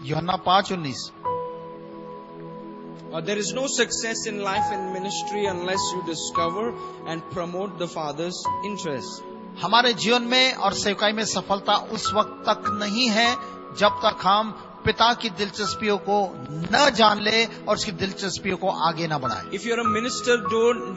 यूहन्ना 5:19। There is no success in life and ministry unless you discover and promote the Father's interest. हमारे जीवन में और सेवकाई में सफलता उस वक्त तक नहीं है जब तक हम पिता की दिलचस्पियों को न जान ले और उसकी दिलचस्पियों को आगे न बढ़ाए। If you're a minister,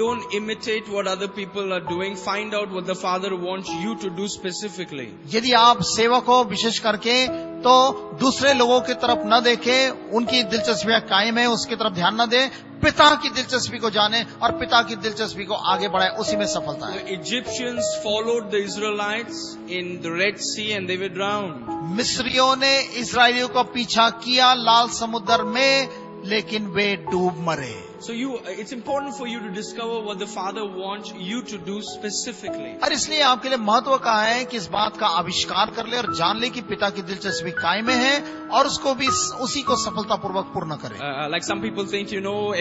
don't imitate what other people are doing. Find out what the Father wants you to do specifically. यदि आप सेवक हो विशेष करके तो दूसरे लोगों की तरफ न देखें, उनकी दिलचस्पियां कायम है उसकी तरफ ध्यान न दें, पिता की दिलचस्पी को जाने और पिता की दिलचस्पी को आगे बढ़ाए, उसी में सफलता है। The Egyptians followed the Israelites in the Red Sea and they were drowned. मिस्रियों ने इस्राएलियों का पीछा किया लाल समुद्र में, लेकिन वे डूब मरे। So it's important for you to discover what the Father wants you to do specifically. और इसलिए आपके लिए महत्व का है कि इस बात का आविष्कार कर ले और जान ले कि पिता की दिलचस्पी कायम है और उसको भी उसी को सफलतापूर्वक पूर्ण करें। Like some people think,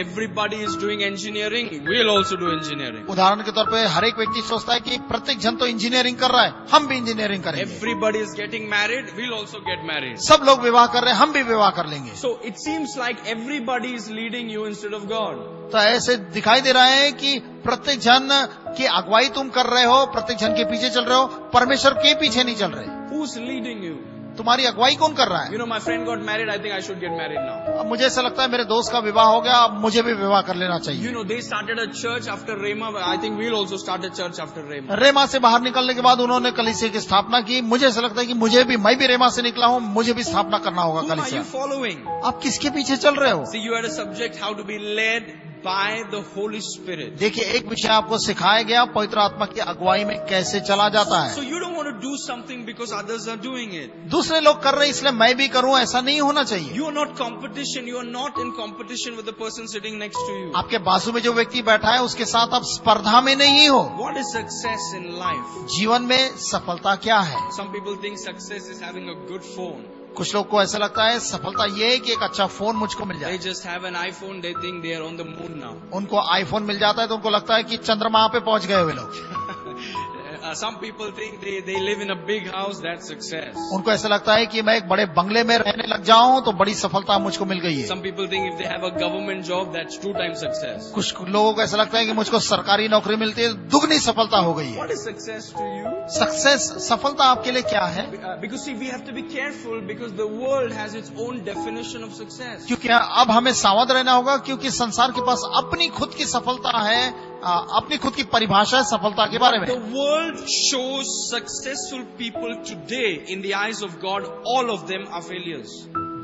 everybody is doing engineering, we'll also do engineering. उदाहरण के तौर पे हर एक व्यक्ति सोचता है कि प्रत्येक जन तो इंजीनियरिंग कर रहा है, हम भी इंजीनियरिंग करेंगे। Everybody is getting married, we'll also get married. सब लोग विवाह कर रहे हैं, हम भी विवाह कर लेंगे। So it seems like everybody is leading you instead of God. तो ऐसे दिखाई दे रहा है कि प्रत्येक जन की अगुवाई तुम कर रहे हो, प्रत्येक जन के पीछे चल रहे हो, परमेश्वर के पीछे नहीं चल रहे। Who's leading you? तुम्हारी अगुवाई कौन कर रहा है? My friend got married, I think I should get married now. अब मुझे ऐसा लगता है मेरे दोस्त का विवाह हो गया, अब मुझे भी विवाह कर लेना चाहिए। They started a church after Rhema. I think we'll also start a church after Rhema. रेमा से बाहर निकलने के बाद उन्होंने कलीसिया की स्थापना की। मुझे ऐसा लगता है कि मैं भी रेमा से निकला हूँ, मुझे भी स्थापना करना होगा Whom are कलीसिया। you following? आप किसके पीछे चल रहे हो? See, you had a subject, how to be led by the Holy Spirit. देखिए, एक विषय आपको सिखाया गया पवित्र आत्मा की अगुवाई में कैसे चला जाता है। So you don't want to do something because others are doing it. दूसरे लोग कर रहे हैं इसलिए मैं भी करूं, ऐसा नहीं होना चाहिए। You are not competition. You are not in competition with the person sitting next to you. आपके बाजू में जो व्यक्ति बैठा है उसके साथ आप स्पर्धा में नहीं हो। What is success in life? जीवन में सफलता क्या है? Some people think success is having a good phone. कुछ लोग को ऐसा लगता है सफलता ये है कि एक अच्छा फोन मुझको मिल They जाए। just have an iPhone. They think they are on the moon now. उनको आईफोन मिल जाता है तो उनको लगता है कि चंद्रमा पे पहुंच गए वे लोग। Some people think they live in a big house. That's success. उनको ऐसा लगता है कि मैं एक बड़े बंगले में रहने लग जाऊं तो बड़ी सफलता मुझको मिल गई है। Some people think if they have a government job, that's 2 times success. कुछ लोगों को ऐसा लगता है कि मुझको सरकारी नौकरी मिलती है, दुगनी सफलता हो गई है। What is success to you? Success, सफलता आपके लिए क्या है? Because see, we have to be careful because the world has its own definition of success. क्योंकि अब हमें सावध रहना होगा क्योंकि संसार के पास अपनी खुद की सफलता है, अपनी खुद की परिभाषा है सफलता के बारे में। The world shows successful people today in the eyes of God, all of them are failures.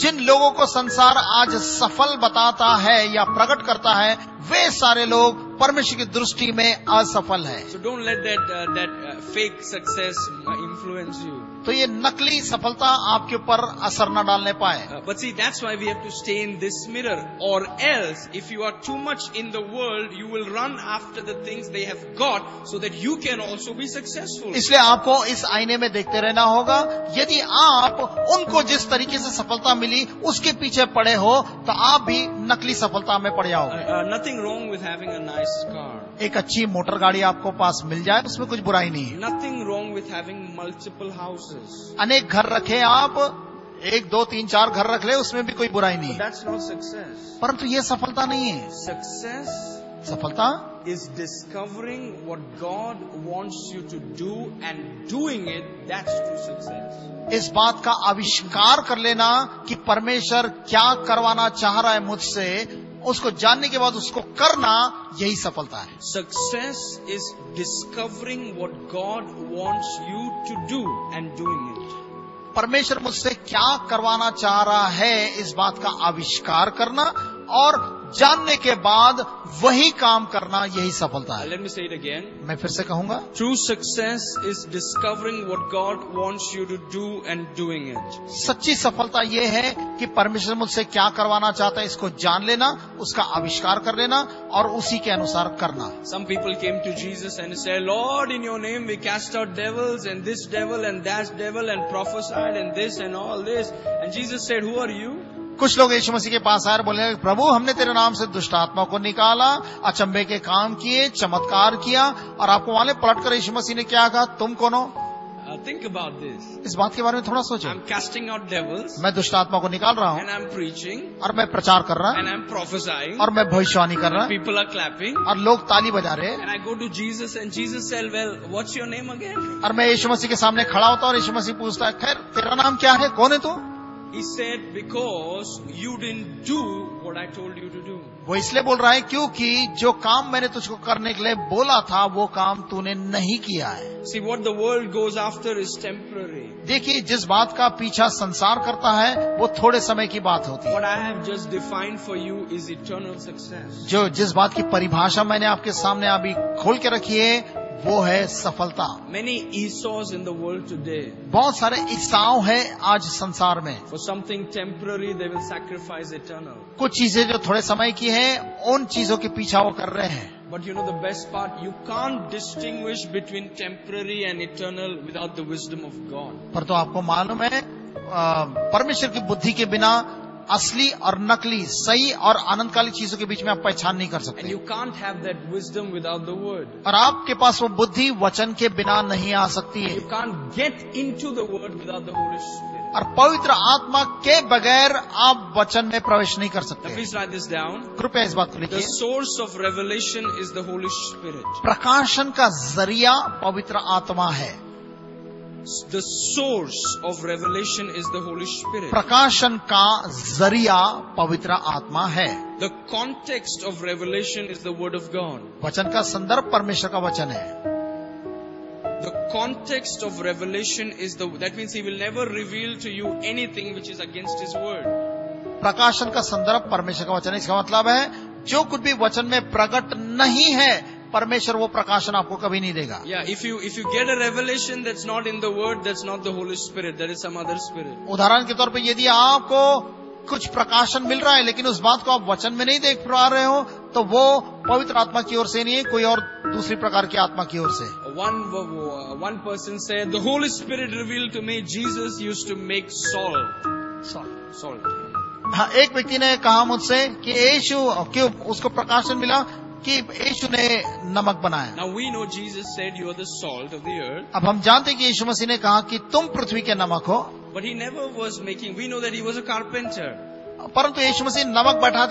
जिन लोगों को संसार आज सफल बताता है या प्रकट करता है, वे सारे लोग परमेश्वर की दृष्टि में असफल हैं। So don't let that fake success influence you. तो ये नकली सफलता आपके ऊपर असर न डालने पाए। But see, that's why we have to stay in this mirror. Or else, if you are too much in the world, you will run after the things they have got so that you can also be successful. इसलिए आपको इस आईने में देखते रहना होगा। यदि आप उनको जिस तरीके से सफलता मिली उसके पीछे पड़े हो तो आप भी नकली सफलता में पड़ जाओगे। Nothing wrong with having a nice car. एक अच्छी मोटर गाड़ी आपको पास मिल जाए उसमें कुछ बुराई नहीं है। Nothing wrong with having multiple houses. अनेक घर रखे आप, 1, 2, 3, 4 घर रख ले, उसमें भी कोई बुराई नहीं But है, that's not success. परंतु ये सफलता नहीं है। Success सफलता is discovering what God wants you to do and doing it. That's true success. इस बात का आविष्कार कर लेना कि परमेश्वर क्या करवाना चाह रहा है मुझसे, उसको जानने के बाद उसको करना, यही सफलता है। Success is discovering what God wants you to do and doing it. परमेश्वर मुझसे क्या करवाना चाह रहा है, इस बात का आविष्कार करना और जानने के बाद वही काम करना, यही सफलता है। Let me say it again. मैं फिर से कहूंगा, True success is discovering what God wants you to do and doing it. सच्ची सफलता यह है कि परमेश्वर मुझसे क्या करवाना चाहता है इसको जान लेना, उसका आविष्कार कर लेना और उसी के अनुसार करना। Some people came to Jesus and said, Lord, in your name we cast out devils and this devil and that devil and prophesied and this and all this. And Jesus said, who are you? कुछ लोग यीशु मसीह के पास आए और बोले, प्रभु हमने तेरे नाम से दुष्ट आत्मा को निकाला, अचंभे के काम किए, चमत्कार किया, और आपको वाले पलट कर यीशु मसीह ने क्या कहा, तुम कौन हो? think about this. इस बात के बारे में थोड़ा सोचो। I'm casting out devils, मैं दुष्ट आत्मा को निकाल रहा हूँ and I'm preaching, और मैं प्रचार कर रहा and I'm prophesying, और मैं भविष्यवाणी कर रहा people are clapping, और लोग ताली बजा रहे and I go to Jesus, and Jesus said, well, what's your name again? और मैं यीशु मसीह के सामने खड़ा होता और यीशु मसीह पूछता है, खैर तेरा नाम क्या है, कौन है तू? He said, because you didn't do what I told you to do. वो इसलिए बोल रहा है क्योंकि जो काम मैंने तुझको करने के लिए बोला था वो काम तूने नहीं किया है। See, what the world goes after is temporary. देखिए, जिस बात का पीछा संसार करता है वो थोड़े समय की बात होती है। What I have just defined for you is eternal success. जिस बात की परिभाषा मैंने आपके सामने अभी खोल के रखी है वो है सफलता। Many Esau's in the world today. बहुत सारे ईसाऊ हैं आज संसार में। For something temporary, they will sacrifice eternal. कुछ चीजें जो थोड़े समय की हैं, उन चीजों के पीछा वो कर रहे हैं। But you know the best part, you can't distinguish between temporary and eternal without the wisdom of God. पर तो आपको मालूम है, परमेश्वर की बुद्धि के बिना असली और नकली, सही और आनंदकाली चीजों के बीच में आप पहचान नहीं कर And सकते। you can't have that wisdom without the word. और आपके पास वो बुद्धि वचन के बिना नहीं आ सकती है। You can't get into the word without the Holy Spirit. और पवित्र आत्मा के बगैर आप वचन में प्रवेश नहीं कर Now सकते। please write this down. कृपया इस बात को The लिखिए। source of revelation is the Holy Spirit. प्रकाशन का जरिया पवित्र आत्मा है। The source of revelation is the Holy Spirit. प्रकाशन का जरिया पवित्र आत्मा है। The context of revelation is the Word of God. वचन का संदर्भ परमेश्वर का वचन है। The context of revelation is that means He will never reveal to you anything which is against His Word. प्रकाशन का संदर्भ परमेश्वर का वचन है। इसका मतलब है जो कुछ भी वचन में प्रकट नहीं है, परमेश्वर वो प्रकाशन आपको कभी नहीं देगा। Yeah, if you get a revelation that's not in the Word, that's not the Holy Spirit. That is some other spirit. उदाहरण के तौर पे यदि आपको कुछ प्रकाशन मिल रहा है लेकिन उस बात को आप वचन में नहीं देख पा रहे हो, तो वो पवित्र आत्मा की ओर से नहीं है, कोई और दूसरी प्रकार की आत्मा की ओर से। One person said, the Holy Spirit revealed to me Jesus used to make salt. Salt. हाँ, एक व्यक्ति ने कहा मुझसे कि यीशु, क्यों उसको प्रकाशन मिला कि यीशु ने नमक बनाया। Now we know Jesus said you are the salt of the earth. अब हम जानते हैं कि यीशु मसीह ने कहा कि तुम पृथ्वी के नमक हो, But He never was making, we know that He was a carpenter. परंतु यीशु मसीह नमक बैठा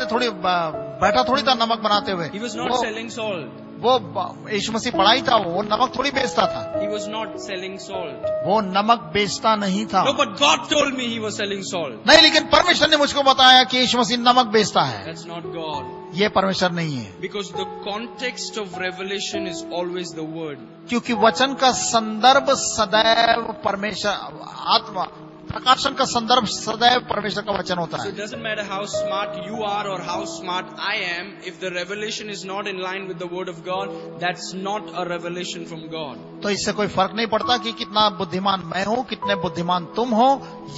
थोड़ी था नमक बनाते हुए। He was not selling salt. वो यीशु मसीह बड़ा ही था, वो नमक थोड़ी बेचता था। He was not selling salt. वो नमक बेचता नहीं था। No, but God told me He was selling salt. नहीं, लेकिन परमेश्वर ने मुझको बताया कि यीशु मसीह नमक बेचता है। That's not God. ये परमेश्वर नहीं है, Because the context of revelation is always the word. क्योंकि वचन का संदर्भ सदैव परमेश्वर आत्मा, प्रकाशन का संदर्भ सदैव परमेश्वर का वचन होता So है। it doesn't matter how smart you are or how smart I am, if the revelation is not in line with the word of God, that's not a revelation from God. तो इससे कोई फर्क नहीं पड़ता कि कितना बुद्धिमान मैं हूँ, कितने बुद्धिमान तुम हो,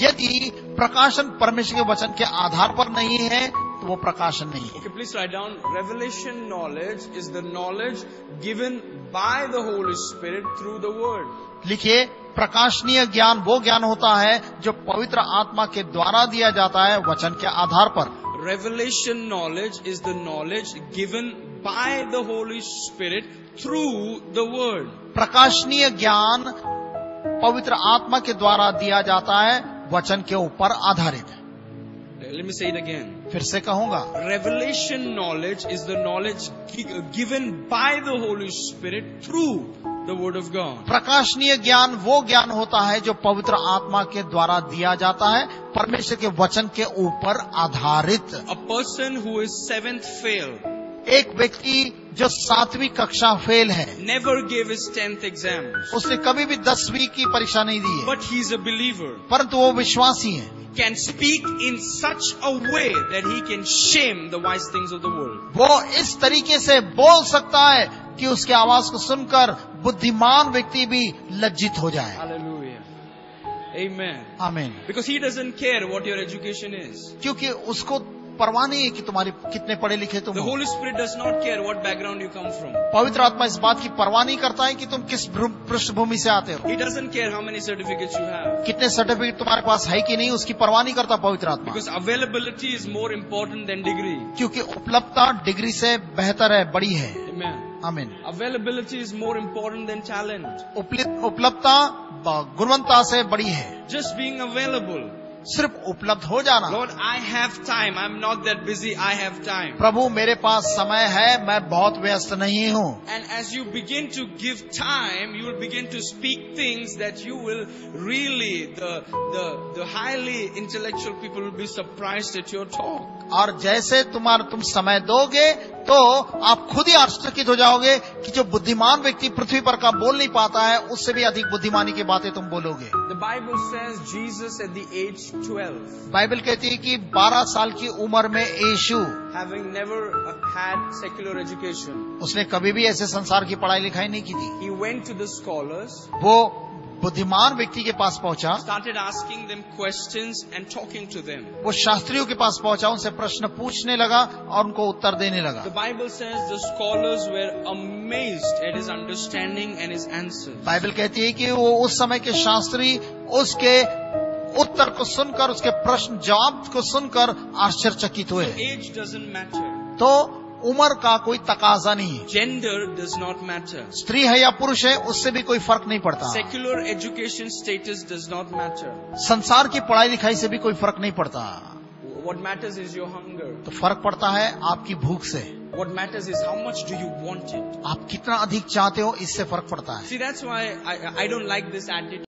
यदि प्रकाशन परमेश्वर के वचन के आधार पर नहीं है तो वो प्रकाशन नहीं है। Okay, please write down. Revelation knowledge is the knowledge given by the Holy Spirit through the word. लिखिए, प्रकाशनीय ज्ञान वो ज्ञान होता है जो पवित्र आत्मा के द्वारा दिया जाता है वचन के आधार पर। Revelation knowledge is the knowledge given by the Holy Spirit through the word. प्रकाशनीय ज्ञान पवित्र आत्मा के द्वारा दिया जाता है वचन के ऊपर आधारित। Let me say it again. फिर से कहूंगा, Revelation knowledge is the knowledge given by the Holy Spirit through the word of God. प्रकाशनीय ज्ञान वो ज्ञान होता है जो पवित्र आत्मा के द्वारा दिया जाता है परमेश्वर के वचन के ऊपर आधारित। A person who is 7th fail एक व्यक्ति जो 7वीं कक्षा फेल है, never gave his 10th exams, उसने कभी भी 10वीं की परीक्षा नहीं दी है, but he's a believer, परंतु वो विश्वासी है, can speak in such a way that he can shame the wise things of the world. वो इस तरीके से बोल सकता है कि उसकी आवाज को सुनकर बुद्धिमान व्यक्ति भी लज्जित हो जाए। Hallelujah. Amen. आमीन। Because he doesn't care what your education is. क्योंकि उसको परवाह नहीं है कि तुम्हारी कितने पढ़े लिखे तुम The हो। Holy Spirit does not care what background you come from. पवित्र आत्मा इस बात की परवाह नहीं करता है कि तुम किस पृष्ठभूमि से आते हो, He doesn't care how many certificates you have. कितने सर्टिफिकेट तुम्हारे पास है कि नहीं, उसकी परवाह नहीं करता पवित्र आत्मा। Because availability is more important than degree. क्योंकि उपलब्धता डिग्री से बेहतर है, बड़ी है। Amen. आमीन। Availability is more important than talent. उपलब्धता गुणवत्ता से बड़ी है। Just being available. सिर्फ उपलब्ध हो जाना। Lord, I have time. I'm not that busy. I have time. प्रभु मेरे पास समय है, मैं बहुत व्यस्त नहीं हूँ। And as you begin to give time, you will begin to speak things that you will really, the highly intellectual people will be surprised at your talk. और जैसे तुम समय दोगे तो आप खुद ही आश्चर्यचकित हो जाओगे कि जो बुद्धिमान व्यक्ति पृथ्वी पर का बोल नहीं पाता है, उससे भी अधिक बुद्धिमानी की बातें तुम बोलोगे। The Bible says Jesus at the age 12, Bible कहती है कि 12 साल की उम्र में यीशु, having never had secular education, उसने कभी भी ऐसे संसार की पढ़ाई लिखाई नहीं की थी। he went to the scholars, वो बुद्धिमान व्यक्ति के पास पहुंचा, started asking them questions and talking to them. वो शास्त्रियों के पास पहुंचा, उनसे प्रश्न पूछने लगा और उनको उत्तर देने लगा। The Bible says the scholars were amazed at his understanding and his answers. Bible कहती है कि वो उस समय के शास्त्री उसके उत्तर को सुनकर, उसके प्रश्न जवाब को सुनकर आश्चर्यचकित हुए। Age doesn't matter. तो उम्र का कोई तकाजा नहीं है। Gender does not matter. स्त्री है या पुरुष है, उससे भी कोई फर्क नहीं पड़ता। Secular education status does not matter. संसार की पढ़ाई लिखाई से भी कोई फर्क नहीं पड़ता। What matters is your hunger. तो फर्क पड़ता है आपकी भूख से। What matters is how much do you want it. आप कितना अधिक चाहते हो, इससे फर्क पड़ता है। See, that's why I don't like this attitude.